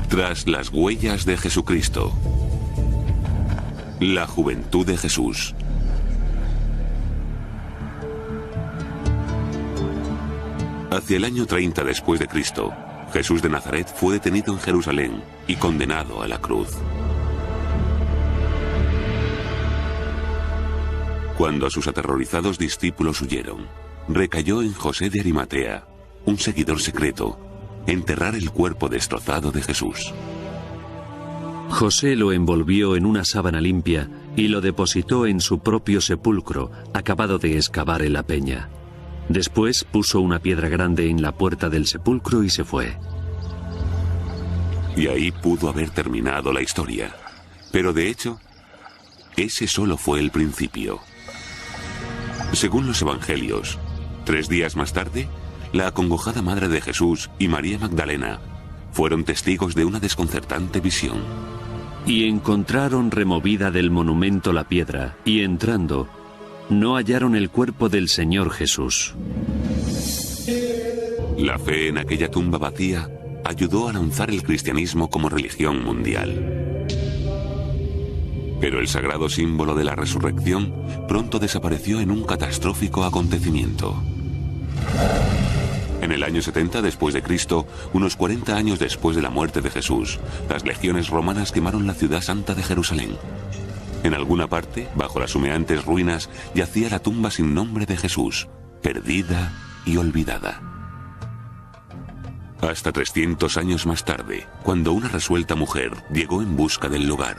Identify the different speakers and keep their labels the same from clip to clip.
Speaker 1: Tras las huellas de Jesucristo. La juventud de Jesús. Hacia el año 30 después de Cristo, Jesús de Nazaret fue detenido en Jerusalén y condenado a la cruz. Cuando sus aterrorizados discípulos huyeron, recayó en José de Arimatea, un seguidor secreto, enterrar el cuerpo destrozado de Jesús.
Speaker 2: José lo envolvió en una sábana limpia y lo depositó en su propio sepulcro, acabado de excavar en la peña. Después puso una piedra grande en la puerta del sepulcro y se fue.
Speaker 1: Y ahí pudo haber terminado la historia. Pero de hecho, ese solo fue el principio. Según los evangelios, 3 días más tarde, la acongojada madre de Jesús y María Magdalena fueron testigos de una desconcertante visión.
Speaker 2: Y encontraron removida del monumento la piedra, y entrando, no hallaron el cuerpo del Señor Jesús.
Speaker 1: La fe en aquella tumba vacía ayudó a lanzar el cristianismo como religión mundial. Pero el sagrado símbolo de la resurrección pronto desapareció en un catastrófico acontecimiento. En el año 70 después de Cristo, unos 40 años después de la muerte de Jesús, las legiones romanas quemaron la ciudad santa de Jerusalén. En alguna parte, bajo las humeantes ruinas, yacía la tumba sin nombre de Jesús, perdida y olvidada. Hasta 300 años más tarde, cuando una resuelta mujer llegó en busca del lugar.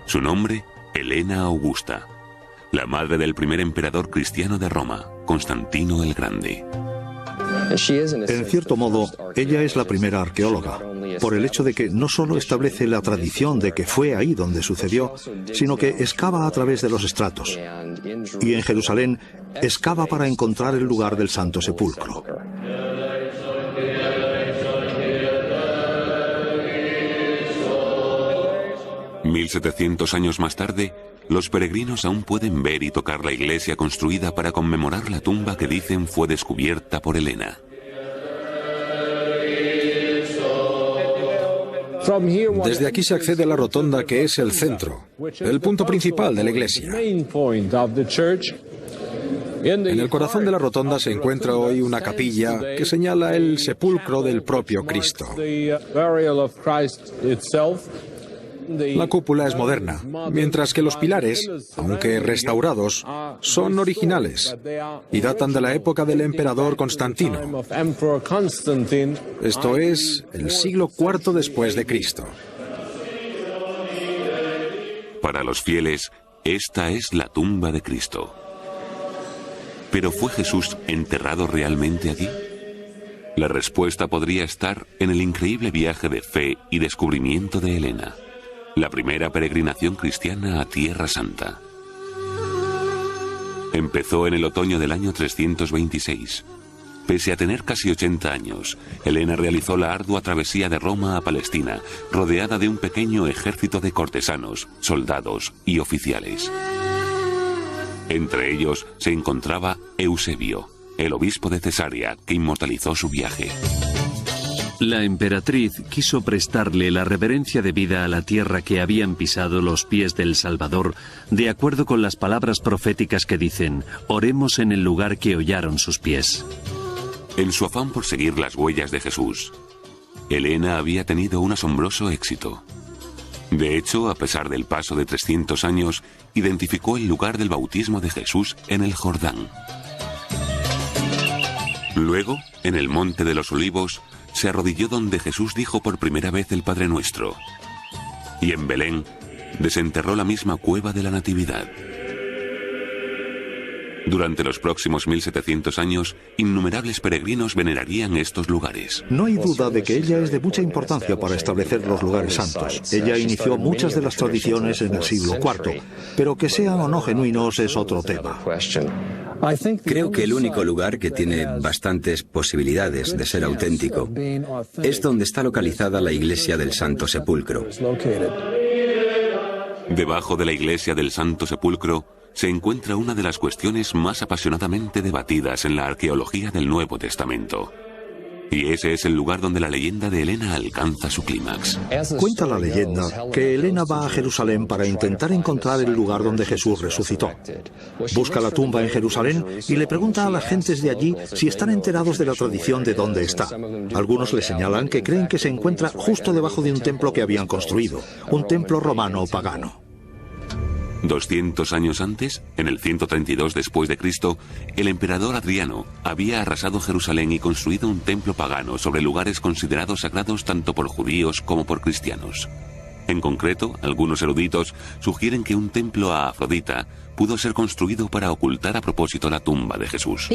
Speaker 1: Su nombre, Helena Augusta, la madre del primer emperador cristiano de Roma, Constantino el Grande.
Speaker 3: En cierto modo, ella es la primera arqueóloga, por el hecho de que no solo establece la tradición de que fue ahí donde sucedió, sino que excava a través de los estratos. Y en Jerusalén, excava para encontrar el lugar del Santo Sepulcro.
Speaker 1: «1700 años más tarde, los peregrinos aún pueden ver y tocar la iglesia construida para conmemorar la tumba que dicen fue descubierta por Helena.
Speaker 4: Desde aquí se accede a la rotonda, que es el centro, el punto principal de la iglesia. En el corazón de la rotonda se encuentra hoy una capilla que señala el sepulcro del propio Cristo. La cúpula es moderna, mientras que los pilares, aunque restaurados, son originales y datan de la época del emperador Constantino. Esto es, el siglo IV después de Cristo.
Speaker 1: Para los fieles, esta es la tumba de Cristo. ¿Pero fue Jesús enterrado realmente aquí? La respuesta podría estar en el increíble viaje de fe y descubrimiento de Helena, la primera peregrinación cristiana a Tierra Santa. Empezó en el otoño del año 326. Pese a tener casi 80 años, Helena realizó la ardua travesía de Roma a Palestina, rodeada de un pequeño ejército de cortesanos, soldados y oficiales. Entre ellos se encontraba Eusebio, el obispo de Cesarea, que inmortalizó su viaje.
Speaker 2: La emperatriz quiso prestarle la reverencia debida a la tierra que habían pisado los pies del Salvador, de acuerdo con las palabras proféticas que dicen: oremos en el lugar que hollaron sus pies.
Speaker 1: En su afán por seguir las huellas de Jesús, Helena había tenido un asombroso éxito. De hecho, a pesar del paso de 300 años, identificó el lugar del bautismo de Jesús en el Jordán. Luego, en el Monte de los Olivos, se arrodilló donde Jesús dijo por primera vez el Padre Nuestro. Y en Belén, desenterró la misma cueva de la Natividad. Durante los próximos 1700 años, innumerables peregrinos venerarían estos lugares.
Speaker 3: No hay duda de que ella es de mucha importancia para establecer los lugares santos. Ella inició muchas de las tradiciones en el siglo IV, pero que sean o no genuinos es otro tema.
Speaker 5: Creo que el único lugar que tiene bastantes posibilidades de ser auténtico es donde está localizada la iglesia del Santo Sepulcro.
Speaker 1: Debajo de la iglesia del Santo Sepulcro se encuentra una de las cuestiones más apasionadamente debatidas en la arqueología del Nuevo Testamento: Y ese es el lugar donde la leyenda de Helena alcanza su clímax.
Speaker 3: Cuenta la leyenda que Helena va a Jerusalén para intentar encontrar el lugar donde Jesús resucitó. Busca la tumba en Jerusalén y le pregunta a las gentes de allí si están enterados de la tradición de dónde está. Algunos le señalan que creen que se encuentra justo debajo de un templo que habían construido, un templo romano o pagano.
Speaker 1: 200 años antes, en el 132 después de Cristo, el emperador Adriano había arrasado Jerusalén y construido un templo pagano sobre lugares considerados sagrados tanto por judíos como por cristianos. En concreto, algunos eruditos sugieren que un templo a Afrodita pudo ser construido para ocultar a propósito la tumba de Jesús.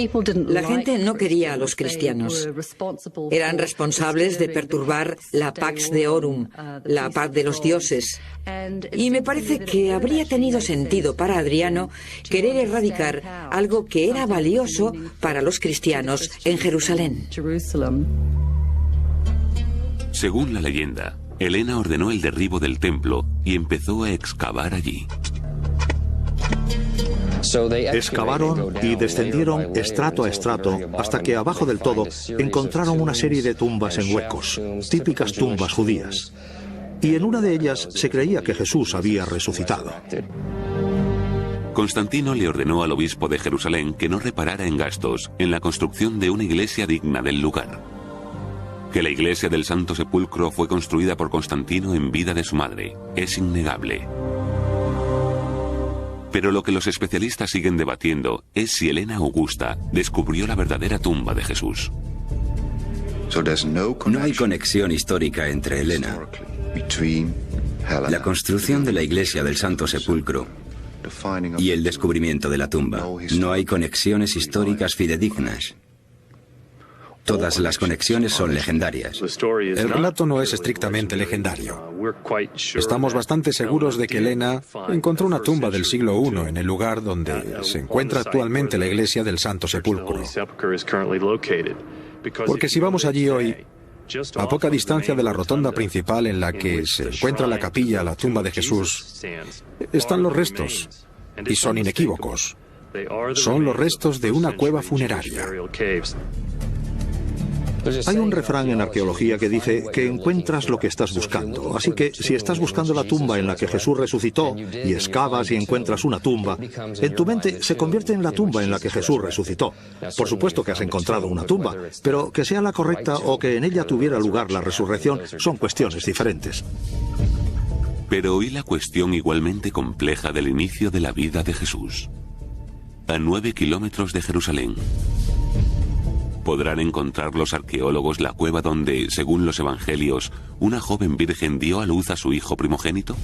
Speaker 6: La gente no quería a los cristianos. Eran responsables de perturbar la Pax Deorum, la paz de los dioses. Y me parece que habría tenido sentido para Adriano querer erradicar algo que era valioso para los cristianos en Jerusalén.
Speaker 1: Según la leyenda, Helena ordenó el derribo del templo y empezó a excavar allí.
Speaker 3: Excavaron y descendieron estrato a estrato hasta que abajo del todo encontraron una serie de tumbas en huecos, típicas tumbas judías. Y en una de ellas se creía que Jesús había resucitado.
Speaker 1: Constantino le ordenó al obispo de Jerusalén que no reparara en gastos en la construcción de una iglesia digna del lugar. Que la iglesia del Santo Sepulcro fue construida por Constantino en vida de su madre es innegable. Pero lo que los especialistas siguen debatiendo es si Helena Augusta descubrió la verdadera tumba de Jesús.
Speaker 5: No hay conexión histórica entre Helena, la construcción de la iglesia del Santo Sepulcro y el descubrimiento de la tumba. No hay conexiones históricas fidedignas. Todas las conexiones son legendarias.
Speaker 4: El relato no es estrictamente legendario. Estamos bastante seguros de que Helena encontró una tumba del siglo I en el lugar donde se encuentra actualmente la iglesia del Santo Sepulcro. Porque si vamos allí hoy, a poca distancia de la rotonda principal en la que se encuentra la capilla, la tumba de Jesús, están los restos, y son inequívocos. Son los restos de una cueva funeraria.
Speaker 3: Hay un refrán en arqueología que dice que encuentras lo que estás buscando. Así que si estás buscando la tumba en la que Jesús resucitó y excavas y encuentras una tumba, en tu mente se convierte en la tumba en la que Jesús resucitó. Por supuesto que has encontrado una tumba, pero que sea la correcta o que en ella tuviera lugar la resurrección son cuestiones diferentes.
Speaker 1: Pero hoy la cuestión igualmente compleja del inicio de la vida de Jesús. A 9 kilómetros de Jerusalén, ¿podrán encontrar los arqueólogos la cueva donde, según los evangelios, una joven virgen dio a luz a su hijo primogénito?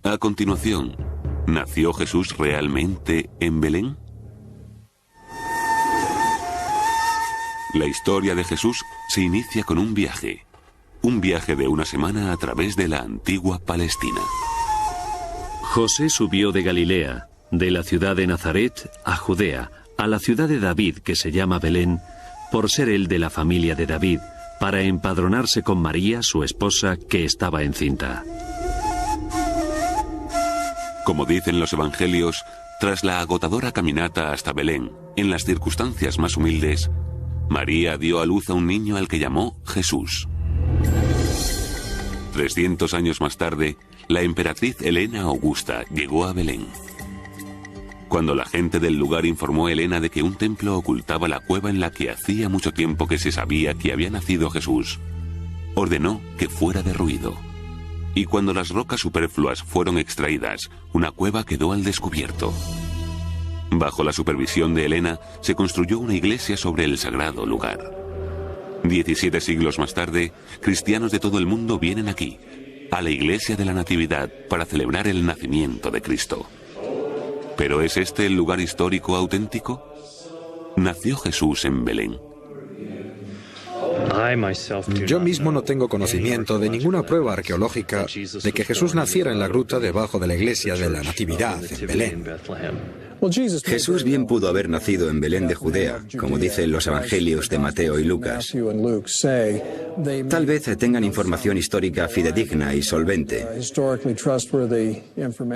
Speaker 1: A continuación, ¿nació Jesús realmente en Belén? La historia de Jesús se inicia con un viaje de una semana a través de la antigua Palestina.
Speaker 2: José subió de Galilea, de la ciudad de Nazaret a Judea, a la ciudad de David que se llama Belén, por ser él de la familia de David, para empadronarse con María, su esposa, que estaba encinta.
Speaker 1: Como dicen los evangelios, tras la agotadora caminata hasta Belén, en las circunstancias más humildes, María dio a luz a un niño al que llamó Jesús. 300 años más tarde, la emperatriz Helena Augusta llegó a Belén. Cuando la gente del lugar informó a Helena de que un templo ocultaba la cueva en la que hacía mucho tiempo que se sabía que había nacido Jesús, ordenó que fuera derruido. Y cuando las rocas superfluas fueron extraídas, una cueva quedó al descubierto. Bajo la supervisión de Helena, se construyó una iglesia sobre el sagrado lugar. 17 siglos más tarde, cristianos de todo el mundo vienen aquí, a la iglesia de la Natividad, para celebrar el nacimiento de Cristo. ¿Pero es este el lugar histórico auténtico? ¿Nació Jesús en Belén?
Speaker 4: Yo mismo no tengo conocimiento de ninguna prueba arqueológica de que Jesús naciera en la gruta debajo de la iglesia de la Natividad en Belén.
Speaker 5: Jesús bien pudo haber nacido en Belén de Judea, como dicen los evangelios de Mateo y Lucas. Tal vez tengan información histórica fidedigna y solvente.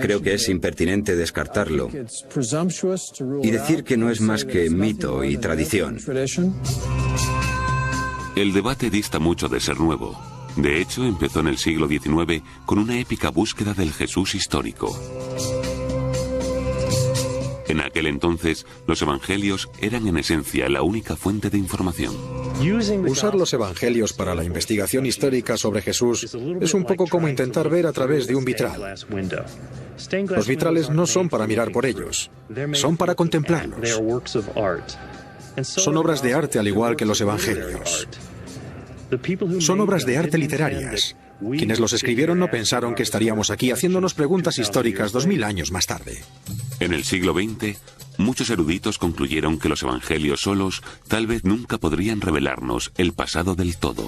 Speaker 5: Creo que es impertinente descartarlo y decir que no es más que mito y tradición.
Speaker 1: El debate dista mucho de ser nuevo. De hecho, empezó en el siglo XIX con una épica búsqueda del Jesús histórico. En aquel entonces, los evangelios eran en esencia la única fuente de información.
Speaker 4: Usar los evangelios para la investigación histórica sobre Jesús es un poco como intentar ver a través de un vitral. Los vitrales no son para mirar por ellos, son para contemplarlos. Son obras de arte al igual que los evangelios. Son obras de arte literarias. Quienes los escribieron no pensaron que estaríamos aquí haciéndonos preguntas históricas 2000 años más tarde.
Speaker 1: En el siglo XX, muchos eruditos concluyeron que los evangelios solos tal vez nunca podrían revelarnos el pasado del todo.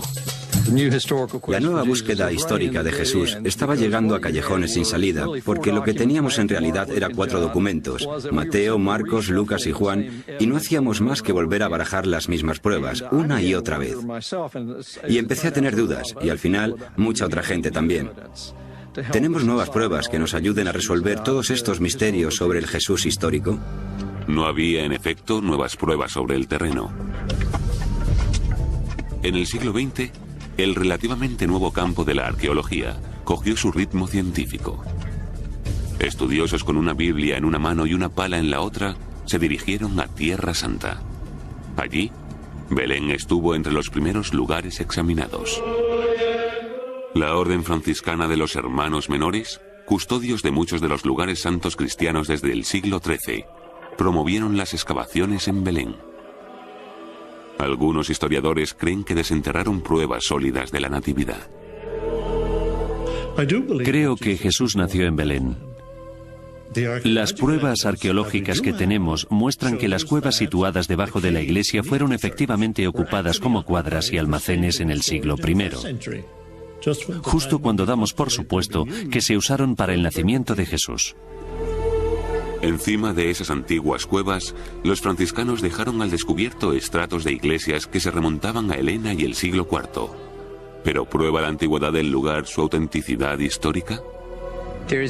Speaker 5: La nueva búsqueda histórica de Jesús estaba llegando a callejones sin salida, porque lo que teníamos en realidad era 4 documentos: Mateo, Marcos, Lucas y Juan, y no hacíamos más que volver a barajar las mismas pruebas, una y otra vez. Y empecé a tener dudas, y al final, mucha otra gente también. ¿Tenemos nuevas pruebas que nos ayuden a resolver todos estos misterios sobre el Jesús histórico?
Speaker 1: No había, en efecto, nuevas pruebas sobre el terreno. En el siglo XX, el relativamente nuevo campo de la arqueología cogió su ritmo científico. Estudiosos con una Biblia en una mano y una pala en la otra se dirigieron a Tierra Santa. Allí, Belén estuvo entre los primeros lugares examinados. La Orden Franciscana de los Hermanos Menores, custodios de muchos de los lugares santos cristianos desde el siglo XIII, promovieron las excavaciones en Belén. Algunos historiadores creen que desenterraron pruebas sólidas de la Natividad.
Speaker 2: Creo que Jesús nació en Belén. Las pruebas arqueológicas que tenemos muestran que las cuevas situadas debajo de la iglesia fueron efectivamente ocupadas como cuadras y almacenes en el siglo I, justo cuando damos por supuesto que se usaron para el nacimiento de Jesús.
Speaker 1: Encima de esas antiguas cuevas, los franciscanos dejaron al descubierto estratos de iglesias que se remontaban a Helena y el siglo IV. ¿Pero prueba la antigüedad del lugar su autenticidad histórica?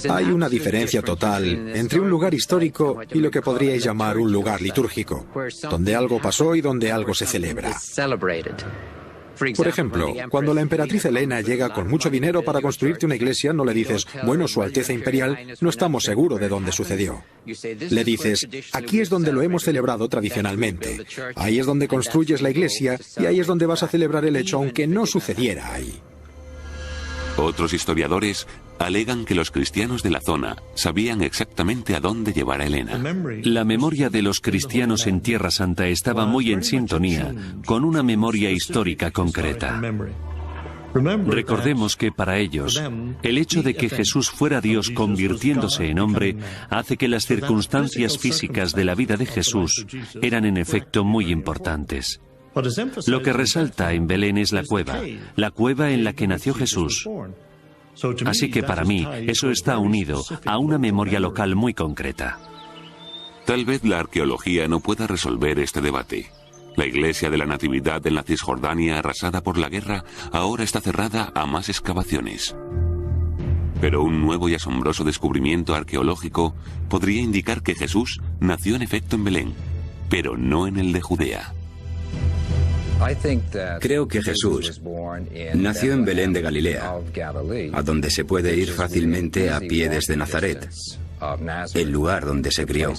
Speaker 4: Hay una diferencia total entre un lugar histórico y lo que podríais llamar un lugar litúrgico, donde algo pasó y donde algo se celebra. Por ejemplo, cuando la emperatriz Helena llega con mucho dinero para construirte una iglesia, no le dices, bueno, Su Alteza Imperial, no estamos seguros de dónde sucedió. Le dices, aquí es donde lo hemos celebrado tradicionalmente. Ahí es donde construyes la iglesia y ahí es donde vas a celebrar el hecho, aunque no sucediera ahí.
Speaker 1: Otros historiadores alegan que los cristianos de la zona sabían exactamente a dónde llevar a Helena.
Speaker 2: La memoria de los cristianos en Tierra Santa estaba muy en sintonía con una memoria histórica concreta. Recordemos que para ellos, el hecho de que Jesús fuera Dios convirtiéndose en hombre hace que las circunstancias físicas de la vida de Jesús eran en efecto muy importantes. Lo que resalta en Belén es la cueva en la que nació Jesús. Así que para mí eso está unido a una memoria local muy concreta.
Speaker 1: Tal vez la arqueología no pueda resolver este debate. La iglesia de la Natividad en la Cisjordania, arrasada por la guerra, ahora está cerrada a más excavaciones. Pero un nuevo y asombroso descubrimiento arqueológico podría indicar que Jesús nació en efecto en Belén, pero no en el de Judea.
Speaker 5: Creo que Jesús nació en Belén de Galilea, a donde se puede ir fácilmente a pie desde Nazaret, el lugar donde se crió.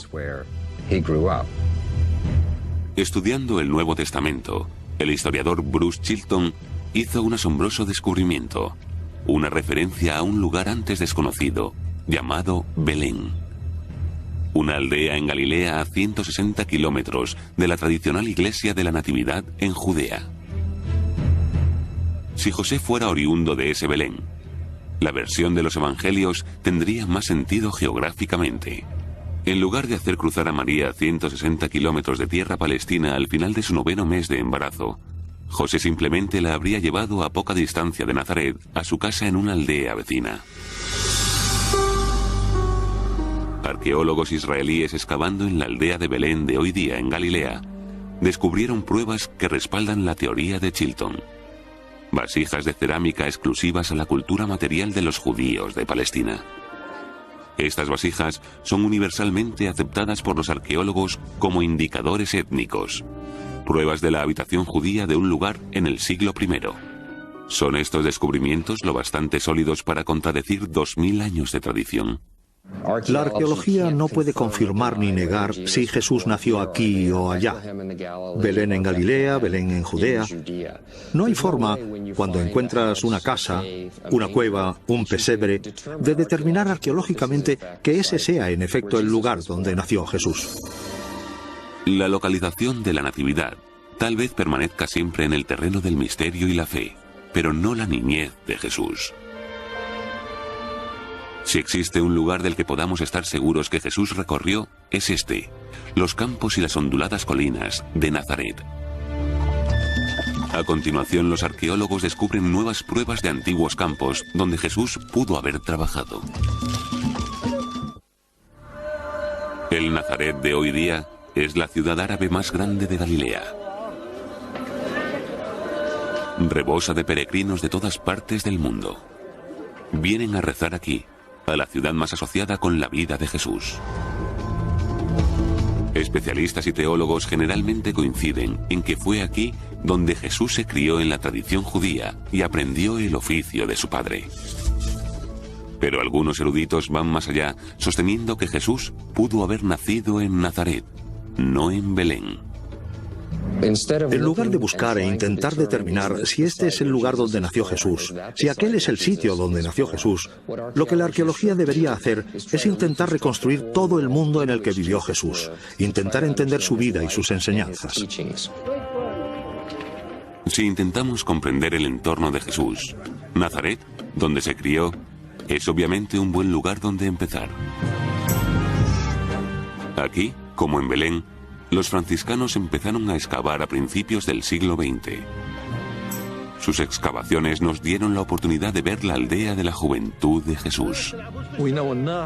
Speaker 1: Estudiando el Nuevo Testamento, el historiador Bruce Chilton hizo un asombroso descubrimiento, una referencia a un lugar antes desconocido, llamado Belén. Una aldea en Galilea a 160 kilómetros de la tradicional iglesia de la Natividad en Judea. Si José fuera oriundo de ese Belén, la versión de los evangelios tendría más sentido geográficamente. En lugar de hacer cruzar a María 160 kilómetros de tierra palestina al final de su 9º mes de embarazo, José simplemente la habría llevado a poca distancia de Nazaret a su casa en una aldea vecina. Arqueólogos israelíes excavando en la aldea de Belén de hoy día en Galilea descubrieron pruebas que respaldan la teoría de Chilton. Vasijas de cerámica exclusivas a la cultura material de los judíos de Palestina. Estas vasijas son universalmente aceptadas por los arqueólogos como indicadores étnicos. pruebas de la habitación judía de un lugar en el siglo I. ¿Son estos descubrimientos lo bastante sólidos para contradecir 2000 años de tradición?
Speaker 3: La arqueología no puede confirmar ni negar si Jesús nació aquí o allá. Belén en Galilea, Belén en Judea. No hay forma, cuando encuentras una casa, una cueva, un pesebre, de determinar arqueológicamente que ese sea en efecto el lugar donde nació Jesús.
Speaker 1: La localización de la natividad tal vez permanezca siempre en el terreno del misterio y la fe, pero no la niñez de Jesús. Si existe un lugar del que podamos estar seguros que Jesús recorrió, es este, los campos y las onduladas colinas de Nazaret. A continuación, los arqueólogos descubren nuevas pruebas de antiguos campos donde Jesús pudo haber trabajado. El Nazaret de hoy día es la ciudad árabe más grande de Galilea. Rebosa de peregrinos de todas partes del mundo. Vienen a rezar aquí, a la ciudad más asociada con la vida de Jesús. Especialistas y teólogos generalmente coinciden en que fue aquí donde Jesús se crió en la tradición judía y aprendió el oficio de su padre. Pero algunos eruditos van más allá, sosteniendo que Jesús pudo haber nacido en Nazaret, no en Belén.
Speaker 3: En lugar de buscar e intentar determinar si este es el lugar donde nació Jesús, si aquel es el sitio donde nació Jesús, lo que la arqueología debería hacer es intentar reconstruir todo el mundo en el que vivió Jesús, intentar entender su vida y sus enseñanzas.
Speaker 1: Si intentamos comprender el entorno de Jesús, Nazaret, donde se crió, es obviamente un buen lugar donde empezar. Aquí, como en Belén, los franciscanos empezaron a excavar a principios del siglo XX. Sus excavaciones nos dieron la oportunidad de ver la aldea de la juventud de Jesús.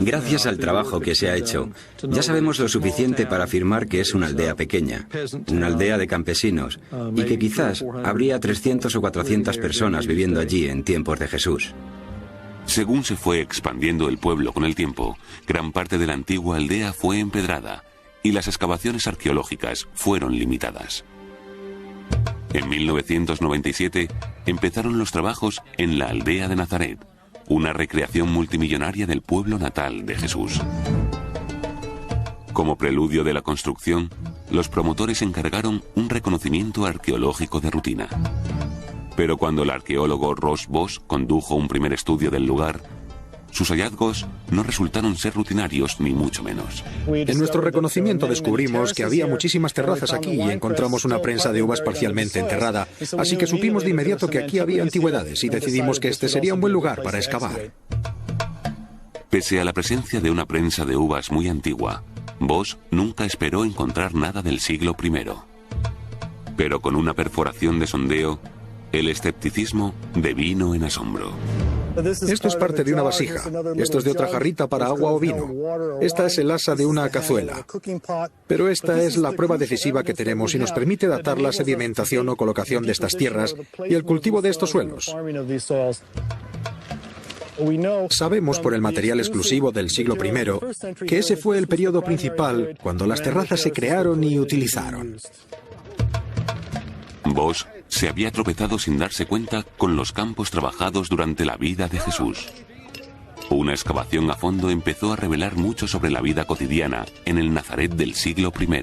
Speaker 5: Gracias al trabajo que se ha hecho, ya sabemos lo suficiente para afirmar que es una aldea pequeña, una aldea de campesinos, y que quizás habría 300 o 400 personas viviendo allí en tiempos de Jesús.
Speaker 1: Según se fue expandiendo el pueblo con el tiempo, gran parte de la antigua aldea fue empedrada, y las excavaciones arqueológicas fueron limitadas. En 1997 empezaron los trabajos en la aldea de Nazaret, una recreación multimillonaria del pueblo natal de Jesús. Como preludio de la construcción, los promotores encargaron un reconocimiento arqueológico de rutina. Pero cuando el arqueólogo Ross Boss condujo un primer estudio del lugar, sus hallazgos no resultaron ser rutinarios ni mucho menos.
Speaker 4: En nuestro reconocimiento descubrimos que había muchísimas terrazas aquí y encontramos una prensa de uvas parcialmente enterrada, así que supimos de inmediato que aquí había antigüedades y decidimos que este sería un buen lugar para excavar.
Speaker 1: Pese a la presencia de una prensa de uvas muy antigua, Boss nunca esperó encontrar nada del siglo I. Pero con una perforación de sondeo, el escepticismo devino en asombro.
Speaker 4: Esto es parte de una vasija. Esto es de otra jarrita para agua o vino. Esta es el asa de una cazuela. Pero esta es la prueba decisiva que tenemos y nos permite datar la sedimentación o colocación de estas tierras y el cultivo de estos suelos. Sabemos por el material exclusivo del siglo I que ese fue el periodo principal cuando las terrazas se crearon y utilizaron.
Speaker 1: Boss se había tropezado sin darse cuenta con los campos trabajados durante la vida de Jesús. Una excavación a fondo empezó a revelar mucho sobre la vida cotidiana en el Nazaret del siglo I.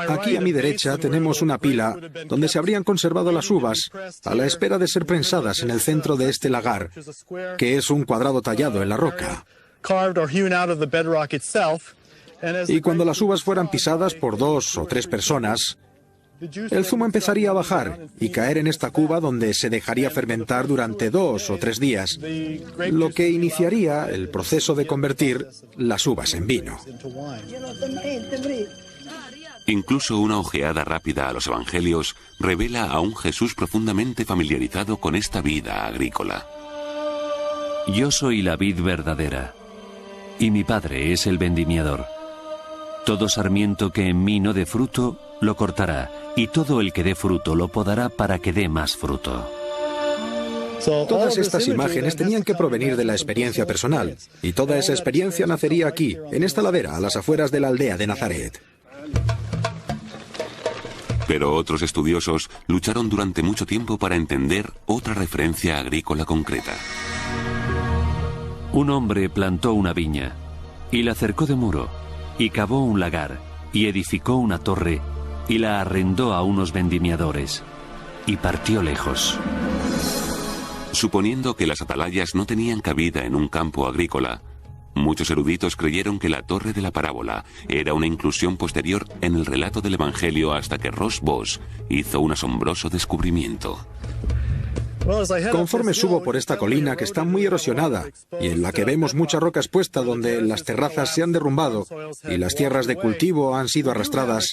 Speaker 4: Aquí a mi derecha tenemos una pila donde se habrían conservado las uvas a la espera de ser prensadas en el centro de este lagar, que es un cuadrado tallado en la roca. Y cuando las uvas fueran pisadas por 2 o 3 personas, el zumo empezaría a bajar y caer en esta cuba donde se dejaría fermentar durante 2 o 3 días, lo que iniciaría el proceso de convertir las uvas en vino.
Speaker 1: Incluso una ojeada rápida a los evangelios revela a un Jesús profundamente familiarizado con esta vida agrícola.
Speaker 2: Yo soy la vid verdadera, y mi Padre es el vendimiador. Todo sarmiento que en mí no dé fruto, lo cortará, y todo el que dé fruto lo podará para que dé más fruto.
Speaker 4: Todas estas imágenes tenían que provenir de la experiencia personal, y toda esa experiencia nacería aquí, en esta ladera, a las afueras de la aldea de Nazaret.
Speaker 1: Pero otros estudiosos lucharon durante mucho tiempo para entender otra referencia agrícola concreta.
Speaker 2: Un hombre plantó una viña, y la cercó de muro, y cavó un lagar, y edificó una torre, y la arrendó a unos vendimiadores, y partió lejos.
Speaker 1: Suponiendo que las atalayas no tenían cabida en un campo agrícola, muchos eruditos creyeron que la torre de la parábola era una inclusión posterior en el relato del Evangelio hasta que Ross Boss hizo un asombroso descubrimiento.
Speaker 4: Conforme subo por esta colina que está muy erosionada y en la que vemos mucha roca expuesta donde las terrazas se han derrumbado y las tierras de cultivo han sido arrastradas,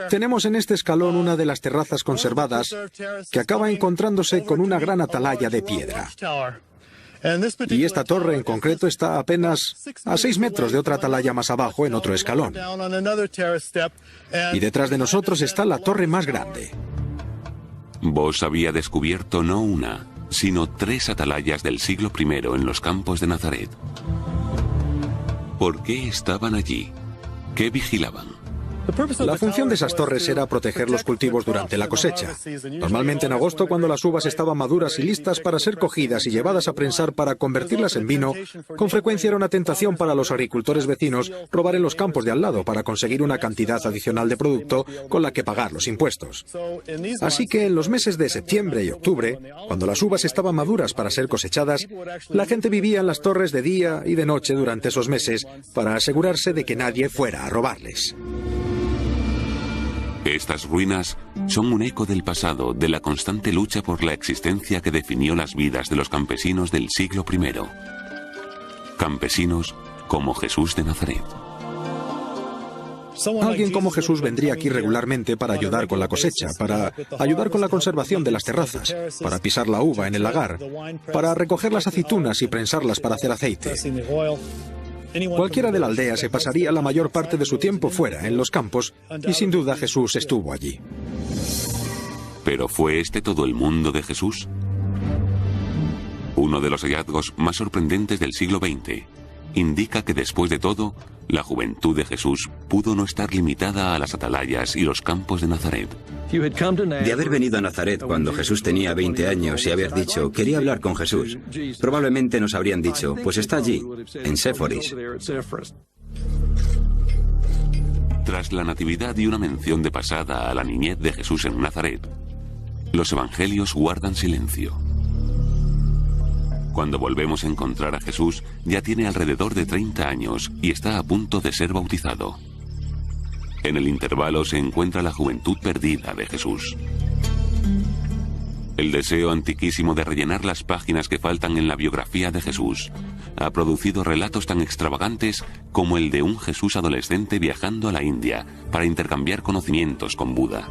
Speaker 4: tenemos en este escalón una de las terrazas conservadas que acaba encontrándose con una gran atalaya de piedra. Y esta torre en concreto está apenas a 6 metros de otra atalaya más abajo en otro escalón. Y detrás de nosotros está la torre más grande.
Speaker 1: Boss había descubierto no una, sino 3 atalayas del siglo I en los campos de Nazaret. ¿Por qué estaban allí? ¿Qué vigilaban?
Speaker 4: La función de esas torres era proteger los cultivos durante la cosecha. Normalmente en agosto, cuando las uvas estaban maduras y listas para ser cogidas y llevadas a prensar para convertirlas en vino, con frecuencia era una tentación para los agricultores vecinos robar en los campos de al lado para conseguir una cantidad adicional de producto con la que pagar los impuestos. Así que en los meses de septiembre y octubre, cuando las uvas estaban maduras para ser cosechadas, la gente vivía en las torres de día y de noche durante esos meses para asegurarse de que nadie fuera a robarles.
Speaker 1: Estas ruinas son un eco del pasado, de la constante lucha por la existencia que definió las vidas de los campesinos del siglo I. Campesinos como Jesús de Nazaret.
Speaker 4: Alguien como Jesús vendría aquí regularmente para ayudar con la cosecha, para ayudar con la conservación de las terrazas, para pisar la uva en el lagar, para recoger las aceitunas y prensarlas para hacer aceite. Cualquiera de la aldea se pasaría la mayor parte de su tiempo fuera, en los campos, y sin duda Jesús estuvo allí.
Speaker 1: ¿Pero fue este todo el mundo de Jesús? Uno de los hallazgos más sorprendentes del siglo XX indica que después de todo, la juventud de Jesús pudo no estar limitada a las atalayas y los campos de Nazaret.
Speaker 5: De haber venido a Nazaret cuando Jesús tenía 20 años y haber dicho, quería hablar con Jesús, probablemente nos habrían dicho, pues está allí, en Séforis.
Speaker 1: Tras la natividad y una mención de pasada a la niñez de Jesús en Nazaret, los evangelios guardan silencio. Cuando volvemos a encontrar a Jesús, ya tiene alrededor de 30 años y está a punto de ser bautizado. En el intervalo se encuentra la juventud perdida de Jesús. El deseo antiquísimo de rellenar las páginas que faltan en la biografía de Jesús ha producido relatos tan extravagantes como el de un Jesús adolescente viajando a la India para intercambiar conocimientos con Buda.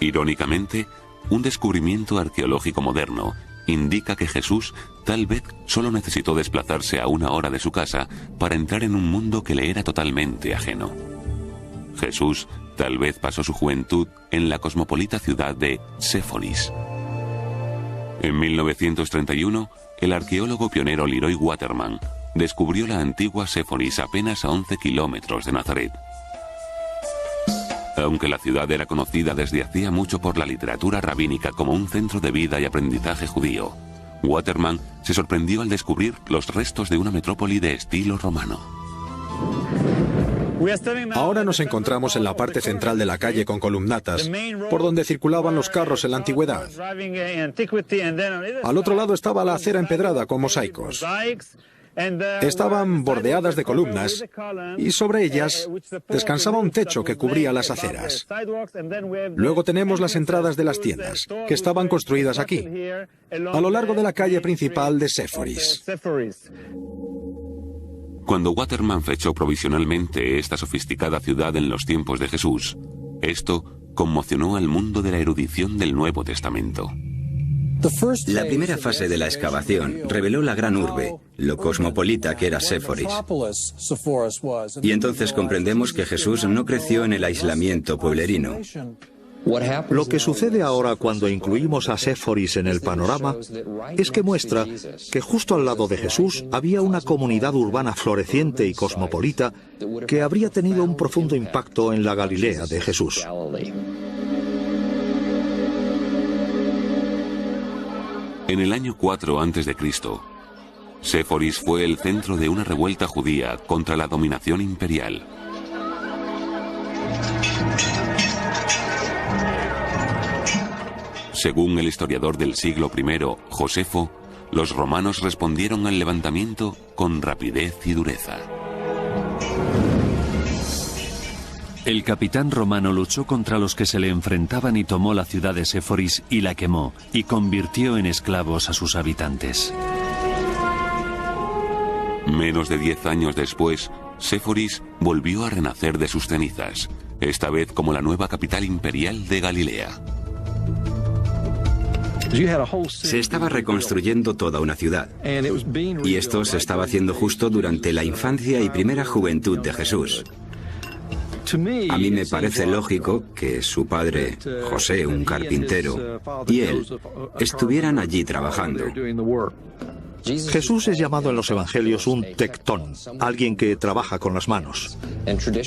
Speaker 1: Irónicamente, un descubrimiento arqueológico moderno indica que Jesús tal vez solo necesitó desplazarse a 1 hora de su casa para entrar en un mundo que le era totalmente ajeno. Jesús tal vez pasó su juventud en la cosmopolita ciudad de Séforis. En 1931, el arqueólogo pionero Leroy Waterman descubrió la antigua Séforis apenas a 11 kilómetros de Nazaret. Aunque la ciudad era conocida desde hacía mucho por la literatura rabínica como un centro de vida y aprendizaje judío, Waterman se sorprendió al descubrir los restos de una metrópoli de estilo romano.
Speaker 4: Ahora nos encontramos en la parte central de la calle con columnatas, por donde circulaban los carros en la antigüedad. Al otro lado estaba la acera empedrada con mosaicos. Estaban bordeadas de columnas y sobre ellas descansaba un techo que cubría las aceras. Luego tenemos las entradas de las tiendas, que estaban construidas aquí, a lo largo de la calle principal de Séforis.
Speaker 1: Cuando Waterman fechó provisionalmente esta sofisticada ciudad en los tiempos de Jesús, esto conmocionó al mundo de la erudición del Nuevo Testamento.
Speaker 5: La primera fase de la excavación reveló la gran urbe, lo cosmopolita que era Séforis. Y entonces comprendemos que Jesús no creció en el aislamiento pueblerino.
Speaker 3: Lo que sucede ahora cuando incluimos a Séforis en el panorama es que muestra que justo al lado de Jesús había una comunidad urbana floreciente y cosmopolita que habría tenido un profundo impacto en la Galilea de Jesús.
Speaker 1: En el año 4 a.C., Séforis fue el centro de una revuelta judía contra la dominación imperial. Según el historiador del siglo I, Josefo, los romanos respondieron al levantamiento con rapidez y dureza.
Speaker 2: El capitán romano luchó contra los que se le enfrentaban y tomó la ciudad de Séforis y la quemó, y convirtió en esclavos a sus habitantes.
Speaker 1: Menos de 10 años después, Séforis volvió a renacer de sus cenizas, esta vez como la nueva capital imperial de Galilea.
Speaker 5: Se estaba reconstruyendo toda una ciudad, y esto se estaba haciendo justo durante la infancia y primera juventud de Jesús. A mí me parece lógico que su padre, José, un carpintero, y él estuvieran allí trabajando.
Speaker 3: Jesús es llamado en los evangelios un tectón, alguien que trabaja con las manos.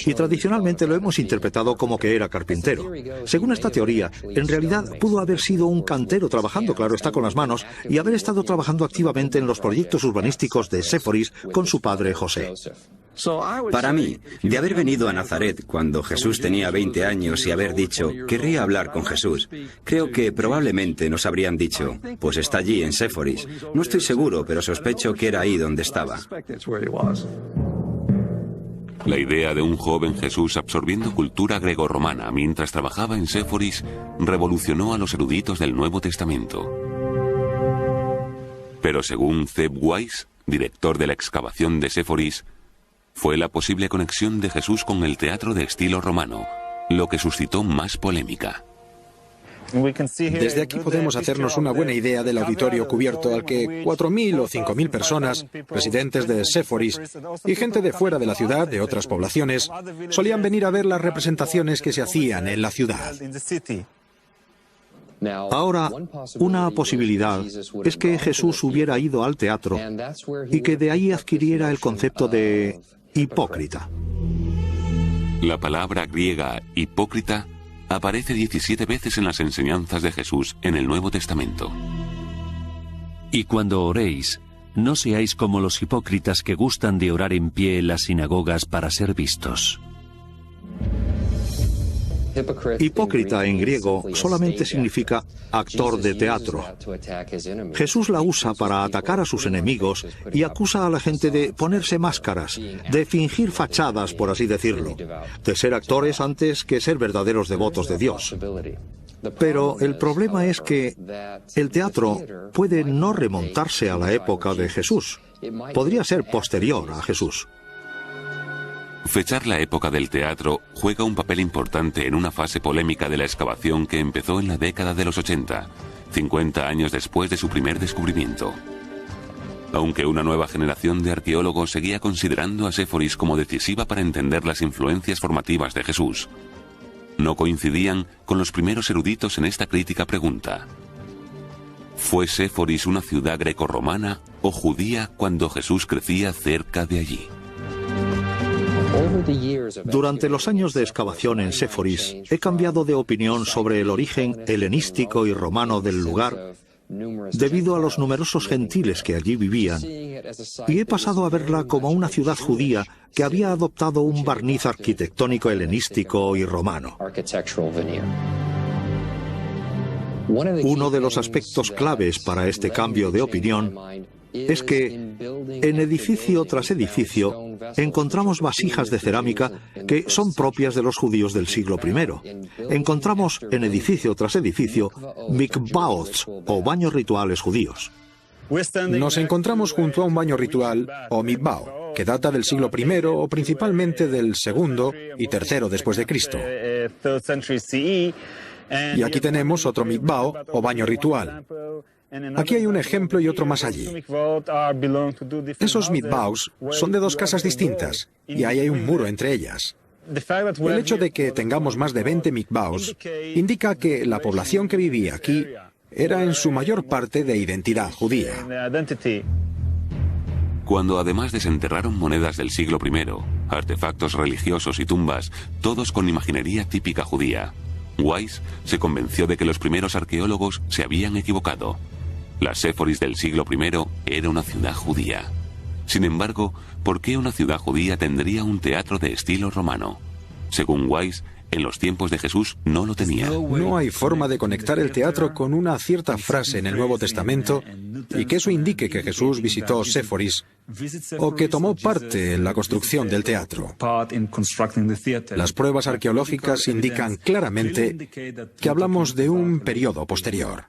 Speaker 3: Y tradicionalmente lo hemos interpretado como que era carpintero. Según esta teoría, en realidad pudo haber sido un cantero trabajando, claro está, con las manos, y haber estado trabajando activamente en los proyectos urbanísticos de Séforis con su padre José.
Speaker 5: Para mí, de haber venido a Nazaret cuando Jesús tenía 20 años y haber dicho, querría hablar con Jesús, creo que probablemente nos habrían dicho, pues está allí en Séforis. No estoy seguro, pero sospecho que era ahí donde estaba.
Speaker 1: La idea de un joven Jesús absorbiendo cultura grecorromana mientras trabajaba en Séforis revolucionó a los eruditos del Nuevo Testamento. Pero según Zeb Weiss, director de la excavación de Séforis, fue la posible conexión de Jesús con el teatro de estilo romano, lo que suscitó más polémica.
Speaker 4: Desde aquí podemos hacernos una buena idea del auditorio cubierto al que 4.000 o 5.000 personas, residentes de Séforis y gente de fuera de la ciudad, de otras poblaciones, solían venir a ver las representaciones que se hacían en la ciudad.
Speaker 3: Ahora, una posibilidad es que Jesús hubiera ido al teatro y que de ahí adquiriera el concepto de hipócrita.
Speaker 1: La palabra griega hipócrita aparece 17 veces en las enseñanzas de Jesús en el Nuevo Testamento.
Speaker 2: Y cuando oréis, no seáis como los hipócritas que gustan de orar en pie en las sinagogas para ser vistos.
Speaker 3: Hipócrita en griego solamente significa actor de teatro. Jesús la usa para atacar a sus enemigos y acusa a la gente de ponerse máscaras, de fingir fachadas, por así decirlo, de ser actores antes que ser verdaderos devotos de Dios. Pero el problema es que el teatro puede no remontarse a la época de Jesús. Podría ser posterior a Jesús.
Speaker 1: Fechar la época del teatro juega un papel importante en una fase polémica de la excavación que empezó en la década de los 80, 50 años después de su primer descubrimiento. Aunque una nueva generación de arqueólogos seguía considerando a Séforis como decisiva para entender las influencias formativas de Jesús, no coincidían con los primeros eruditos en esta crítica pregunta. ¿Fue Séforis una ciudad grecorromana o judía cuando Jesús crecía cerca de allí?
Speaker 3: Durante los años de excavación en Séforis, he cambiado de opinión sobre el origen helenístico y romano del lugar debido a los numerosos gentiles que allí vivían, y he pasado a verla como una ciudad judía que había adoptado un barniz arquitectónico helenístico y romano. Uno de los aspectos claves para este cambio de opinión es que en edificio tras edificio encontramos vasijas de cerámica que son propias de los judíos del siglo I. Encontramos en edificio tras edificio mikvaot o baños rituales judíos.
Speaker 4: Nos encontramos junto a un baño ritual o mikvah, que data del siglo I o principalmente del segundo y tercero después de Cristo. Y aquí tenemos otro mikvah o baño ritual. Aquí hay un ejemplo y otro más allí. Esos mikvahs son de dos casas distintas y ahí hay un muro entre ellas. El hecho de que tengamos más de 20 mikvaos indica que la población que vivía aquí era en su mayor parte de identidad judía.
Speaker 1: Cuando además desenterraron monedas del siglo I, artefactos religiosos y tumbas, todos con imaginería típica judía, Weiss se convenció de que los primeros arqueólogos se habían equivocado. La Séforis del siglo I era una ciudad judía. Sin embargo, ¿por qué una ciudad judía tendría un teatro de estilo romano? Según Weiss, en los tiempos de Jesús no lo tenía.
Speaker 4: No hay forma de conectar el teatro con una cierta frase en el Nuevo Testamento y que eso indique que Jesús visitó Séforis o que tomó parte en la construcción del teatro. Las pruebas arqueológicas indican claramente que hablamos de un periodo posterior.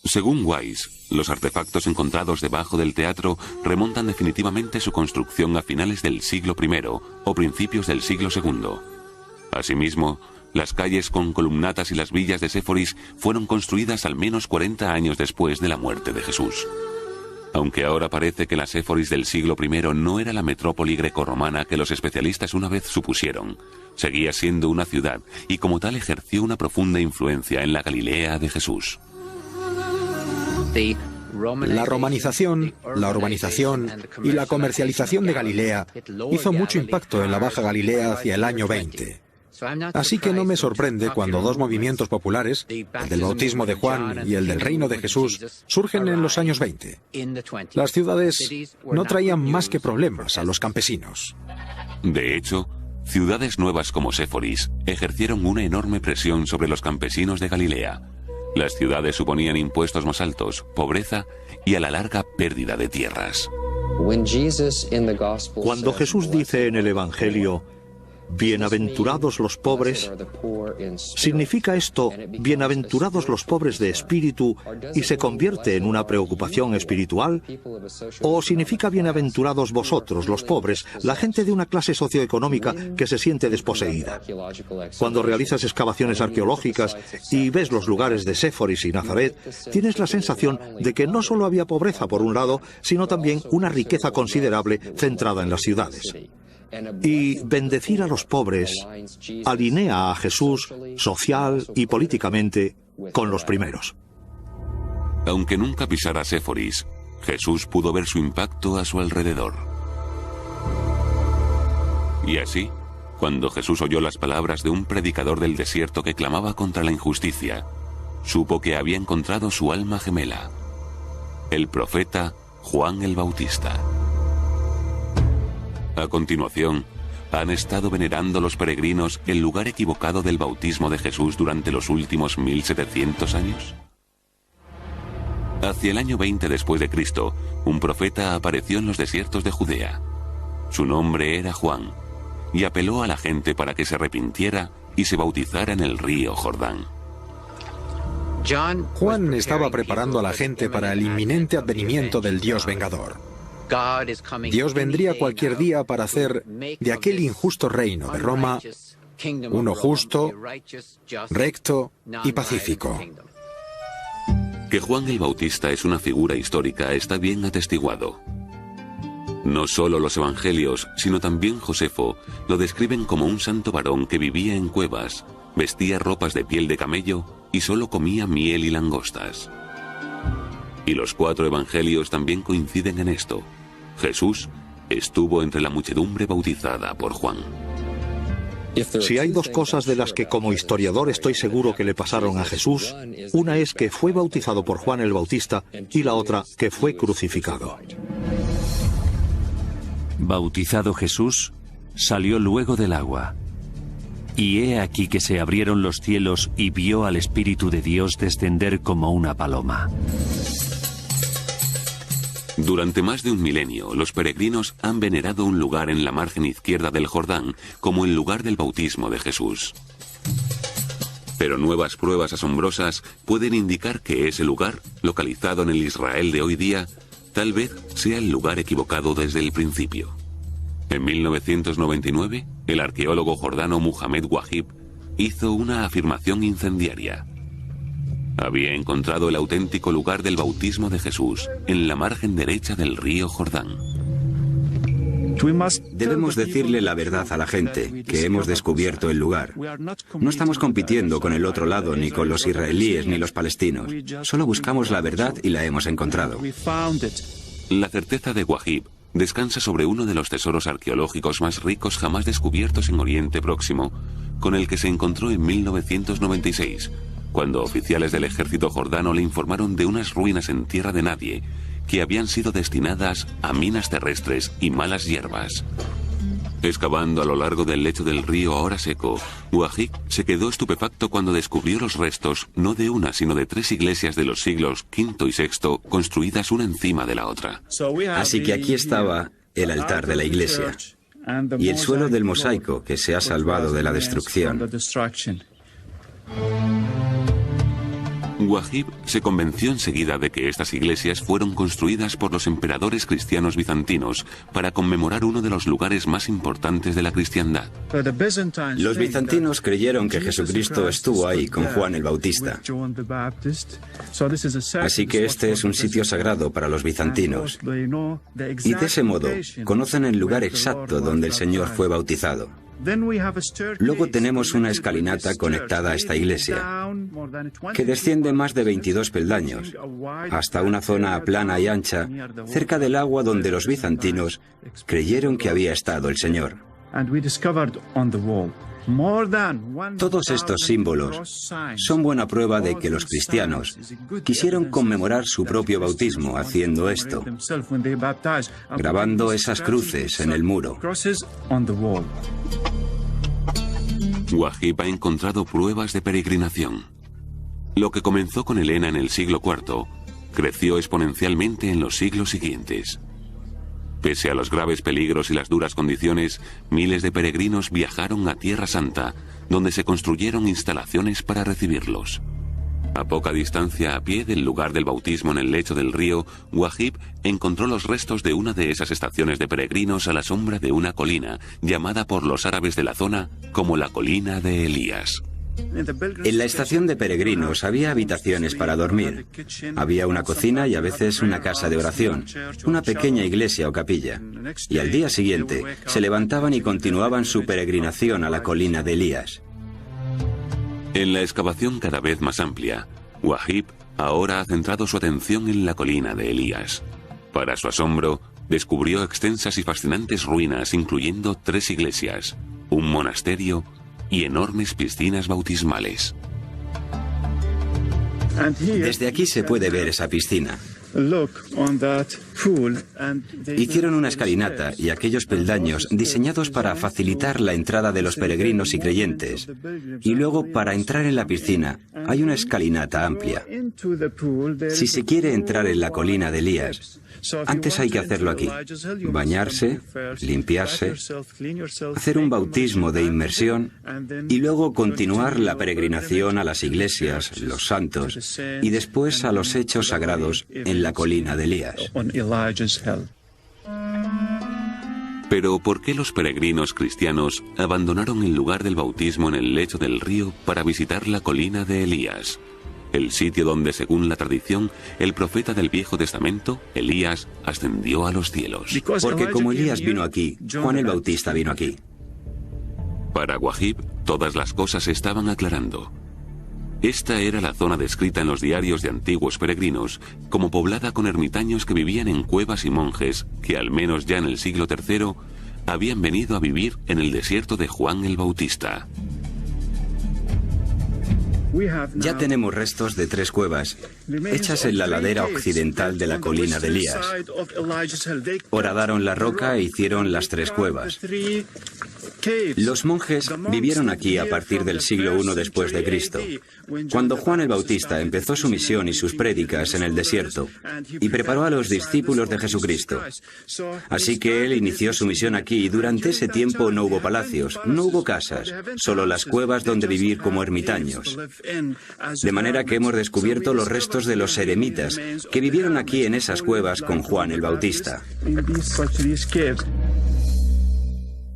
Speaker 1: Según Weiss, los artefactos encontrados debajo del teatro remontan definitivamente su construcción a finales del siglo I o principios del siglo II. Asimismo, las calles con columnatas y las villas de Séforis fueron construidas al menos 40 años después de la muerte de Jesús. Aunque ahora parece que la Séforis del siglo I no era la metrópoli grecorromana que los especialistas una vez supusieron, seguía siendo una ciudad y como tal ejerció una profunda influencia en la Galilea de Jesús.
Speaker 4: La romanización, la urbanización y la comercialización de Galilea hizo mucho impacto en la Baja Galilea hacia el año 20. Así que no me sorprende cuando dos movimientos populares, el del bautismo de Juan y el del reino de Jesús, surgen en los años 20. Las ciudades no traían más que problemas a los campesinos.
Speaker 1: De hecho, ciudades nuevas como Séforis ejercieron una enorme presión sobre los campesinos de Galilea. Las ciudades suponían impuestos más altos, pobreza y a la larga pérdida de tierras.
Speaker 3: Cuando Jesús dice en el Evangelio, bienaventurados los pobres, ¿significa esto bienaventurados los pobres de espíritu y se convierte en una preocupación espiritual? ¿O significa bienaventurados vosotros, los pobres, la gente de una clase socioeconómica que se siente desposeída? Cuando realizas excavaciones arqueológicas y ves los lugares de Séforis y Nazaret, tienes la sensación de que no solo había pobreza por un lado, sino también una riqueza considerable centrada en las ciudades. Y bendecir a los pobres alinea a Jesús social y políticamente con los primeros.
Speaker 1: Aunque nunca pisara Séforis, Jesús pudo ver su impacto a su alrededor. Y así, cuando Jesús oyó las palabras de un predicador del desierto que clamaba contra la injusticia, supo que había encontrado su alma gemela, el profeta Juan el Bautista. A continuación, ¿han estado venerando los peregrinos el lugar equivocado del bautismo de Jesús durante los últimos 1700 años? Hacia el año 20 después de Cristo, un profeta apareció en los desiertos de Judea. Su nombre era Juan, y apeló a la gente para que se arrepintiera y se bautizara en el río Jordán.
Speaker 4: Juan estaba preparando a la gente para el inminente advenimiento del Dios vengador. Dios vendría cualquier día para hacer de aquel injusto reino de Roma uno justo, recto y pacífico.
Speaker 1: Que Juan el Bautista es una figura histórica está bien atestiguado. No solo los evangelios, sino también Josefo lo describen como un santo varón que vivía en cuevas, vestía ropas de piel de camello y solo comía miel y langostas. Y los 4 evangelios también coinciden en esto. Jesús estuvo entre la muchedumbre bautizada por Juan.
Speaker 3: Si hay dos cosas de las que como historiador estoy seguro que le pasaron a Jesús, una es que fue bautizado por Juan el Bautista y la otra que fue crucificado.
Speaker 2: Bautizado Jesús, salió luego del agua. Y he aquí que se abrieron los cielos y vio al Espíritu de Dios descender como una paloma.
Speaker 1: Durante más de un milenio, los peregrinos han venerado un lugar en la margen izquierda del Jordán como el lugar del bautismo de Jesús. Pero nuevas pruebas asombrosas pueden indicar que ese lugar, localizado en el Israel de hoy día, tal vez sea el lugar equivocado desde el principio. En 1999, el arqueólogo jordano Muhammad Wahib hizo una afirmación incendiaria. Había encontrado el auténtico lugar del bautismo de Jesús en la margen derecha del río Jordán.
Speaker 5: Debemos decirle la verdad a la gente, que hemos descubierto el lugar. No estamos compitiendo con el otro lado, ni con los israelíes ni los palestinos. Solo buscamos la verdad y la hemos encontrado.
Speaker 1: La certeza de Wahib descansa sobre uno de los tesoros arqueológicos más ricos jamás descubiertos en Oriente Próximo, con el que se encontró en 1996, cuando oficiales del ejército jordano le informaron de unas ruinas en tierra de nadie que habían sido destinadas a minas terrestres y malas hierbas. Excavando a lo largo del lecho del río ahora seco, Wahib se quedó estupefacto cuando descubrió los restos no de una sino de 3 iglesias de los siglos V y VI construidas una encima de la otra.
Speaker 5: Así que aquí estaba el altar de la iglesia y el suelo del mosaico que se ha salvado de la destrucción.
Speaker 1: Wahib se convenció enseguida de que estas iglesias fueron construidas por los emperadores cristianos bizantinos para conmemorar uno de los lugares más importantes de la cristiandad.
Speaker 5: Los bizantinos creyeron que Jesucristo estuvo ahí con Juan el Bautista. Así que este es un sitio sagrado para los bizantinos. Y de ese modo conocen el lugar exacto donde el Señor fue bautizado. Luego tenemos una escalinata conectada a esta iglesia, que desciende más de 22 peldaños, hasta una zona plana y ancha, cerca del agua donde los bizantinos creyeron que había estado el Señor. Todos estos símbolos son buena prueba de que los cristianos quisieron conmemorar su propio bautismo haciendo esto, grabando esas cruces en el muro.
Speaker 1: Wahib ha encontrado pruebas de peregrinación. Lo que comenzó con Helena en el siglo IV, creció exponencialmente en los siglos siguientes. Pese a los graves peligros y las duras condiciones, miles de peregrinos viajaron a Tierra Santa, donde se construyeron instalaciones para recibirlos. A poca distancia a pie del lugar del bautismo en el lecho del río, Wahib encontró los restos de una de esas estaciones de peregrinos a la sombra de una colina, llamada por los árabes de la zona como la colina de Elías.
Speaker 5: En la estación de peregrinos había habitaciones para dormir. Había una cocina y a veces una casa de oración, una pequeña iglesia o capilla. Y al día siguiente se levantaban y continuaban su peregrinación a la colina de Elías.
Speaker 1: En la excavación cada vez más amplia, Wahib ahora ha centrado su atención en la colina de Elías. Para su asombro, descubrió extensas y fascinantes ruinas incluyendo 3 iglesias, un monasterio y enormes piscinas bautismales.
Speaker 5: Desde aquí se puede ver esa piscina. Hicieron una escalinata y aquellos peldaños diseñados para facilitar la entrada de los peregrinos y creyentes. Y luego, para entrar en la piscina, hay una escalinata amplia. Si se quiere entrar en la colina de Elías, antes hay que hacerlo aquí. Bañarse, limpiarse, hacer un bautismo de inmersión y luego continuar la peregrinación a las iglesias, los santos, y después a los hechos sagrados en la colina de Elías.
Speaker 1: Pero ¿por qué los peregrinos cristianos abandonaron el lugar del bautismo en el lecho del río para visitar la colina de Elías? El sitio donde, según la tradición, el profeta del Viejo Testamento, Elías, ascendió a los cielos.
Speaker 5: Porque como Elías vino aquí, Juan el Bautista vino aquí.
Speaker 1: Para Wahib, todas las cosas se estaban aclarando. Esta era la zona descrita en los diarios de antiguos peregrinos como poblada con ermitaños que vivían en cuevas y monjes que, al menos ya en el siglo III, habían venido a vivir en el desierto de Juan el Bautista.
Speaker 5: Ya tenemos restos de 3 cuevas, hechas en la ladera occidental de la colina de Elías. Horadaron la roca e hicieron las 3 cuevas. Los monjes vivieron aquí a partir del siglo I después de Cristo, cuando Juan el Bautista empezó su misión y sus prédicas en el desierto y preparó a los discípulos de Jesucristo. Así que él inició su misión aquí y durante ese tiempo no hubo palacios, no hubo casas, solo las cuevas donde vivir como ermitaños. De manera que hemos descubierto los restos de los eremitas que vivieron aquí en esas cuevas con Juan el Bautista.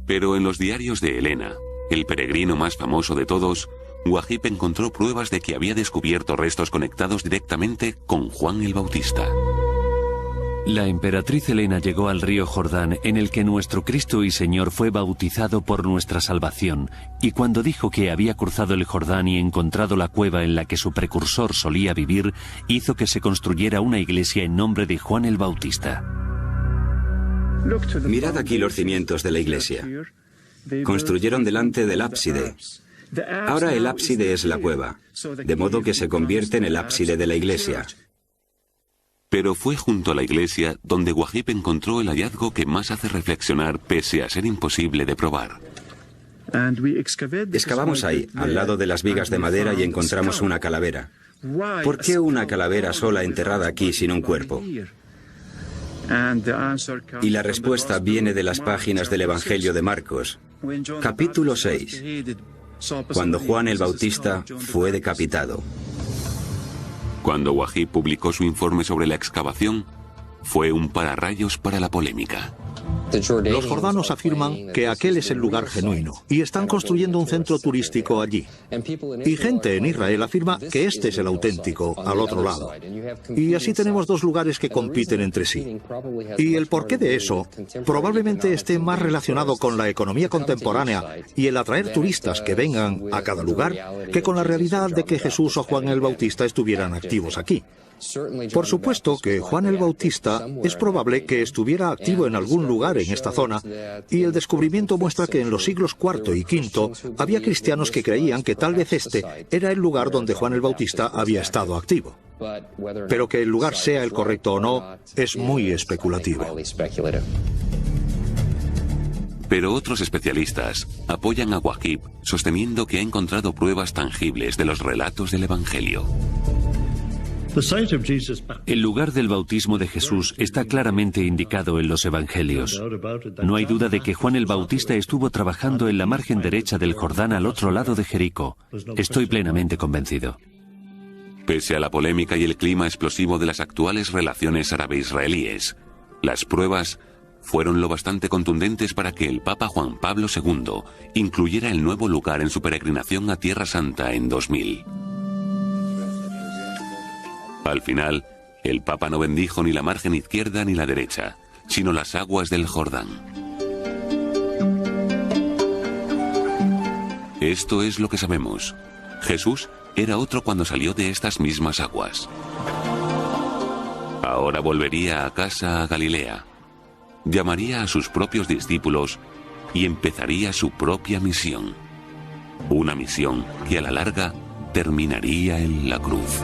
Speaker 1: Pero en los diarios de Helena, el peregrino más famoso de todos, Wahib encontró pruebas de que había descubierto restos conectados directamente con Juan el Bautista.
Speaker 2: La emperatriz Helena llegó al río Jordán, en el que nuestro Cristo y Señor fue bautizado por nuestra salvación, y cuando dijo que había cruzado el Jordán y encontrado la cueva en la que su precursor solía vivir, hizo que se construyera una iglesia en nombre de Juan el Bautista.
Speaker 5: Mirad aquí los cimientos de la iglesia. Construyeron delante del ábside. Ahora el ábside es la cueva, de modo que se convierte en el ábside de la iglesia.
Speaker 1: Pero fue junto a la iglesia donde Wahib encontró el hallazgo que más hace reflexionar pese a ser imposible de probar.
Speaker 5: Excavamos ahí, al lado de las vigas de madera, y encontramos una calavera. ¿Por qué una calavera sola enterrada aquí sin un cuerpo? Y la respuesta viene de las páginas del Evangelio de Marcos, capítulo 6, cuando Juan el Bautista fue decapitado.
Speaker 1: Cuando Wahib publicó su informe sobre la excavación, fue un pararrayos para la polémica.
Speaker 3: Los jordanos afirman que aquel es el lugar genuino y están construyendo un centro turístico allí. Y gente en Israel afirma que este es el auténtico, al otro lado. Y así tenemos dos lugares que compiten entre sí. Y el porqué de eso probablemente esté más relacionado con la economía contemporánea y el atraer turistas que vengan a cada lugar que con la realidad de que Jesús o Juan el Bautista estuvieran activos aquí. Por supuesto que Juan el Bautista es probable que estuviera activo en algún lugar en esta zona, y el descubrimiento muestra que en los siglos IV y V había cristianos que creían que tal vez este era el lugar donde Juan el Bautista había estado activo. Pero que el lugar sea el correcto o no es muy especulativo.
Speaker 1: Pero otros especialistas apoyan a Wahib sosteniendo que ha encontrado pruebas tangibles de los relatos del Evangelio.
Speaker 2: El lugar del bautismo de Jesús está claramente indicado en los Evangelios. No hay duda de que Juan el Bautista estuvo trabajando en la margen derecha del Jordán al otro lado de Jericó. Estoy plenamente convencido.
Speaker 1: Pese a la polémica y el clima explosivo de las actuales relaciones árabe-israelíes, las pruebas fueron lo bastante contundentes para que el Papa Juan Pablo II incluyera el nuevo lugar en su peregrinación a Tierra Santa en 2000. Al final, el Papa no bendijo ni la margen izquierda ni la derecha, sino las aguas del Jordán. Esto es lo que sabemos. Jesús era otro cuando salió de estas mismas aguas. Ahora volvería a casa a Galilea, llamaría a sus propios discípulos y empezaría su propia misión. Una misión que a la larga terminaría en la cruz.